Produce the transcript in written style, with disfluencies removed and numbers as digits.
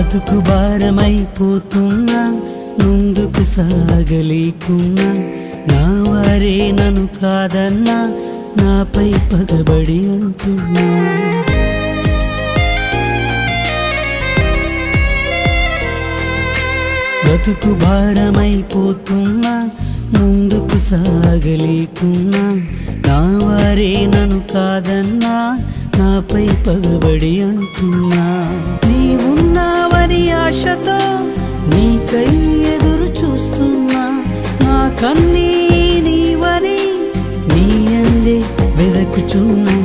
బ్రతుకు భారమైపోతున్నా ముందుకు సాగలేకున్నా నా వారే నన్ను కాదన్నా నాపై పగబడి అంటున్నా బ్రతుకు భారమైపోతున్నా ముందుకు సాగలేకున్నా నా వారే నన్ను కాదన్నా నాపై పగబడి అంటున్నా నీవున్నావని ఆశతో నీకై ఎదురు చూస్తున్నా నా కన్నీ నీవని నీ అందే వెదకుచున్నా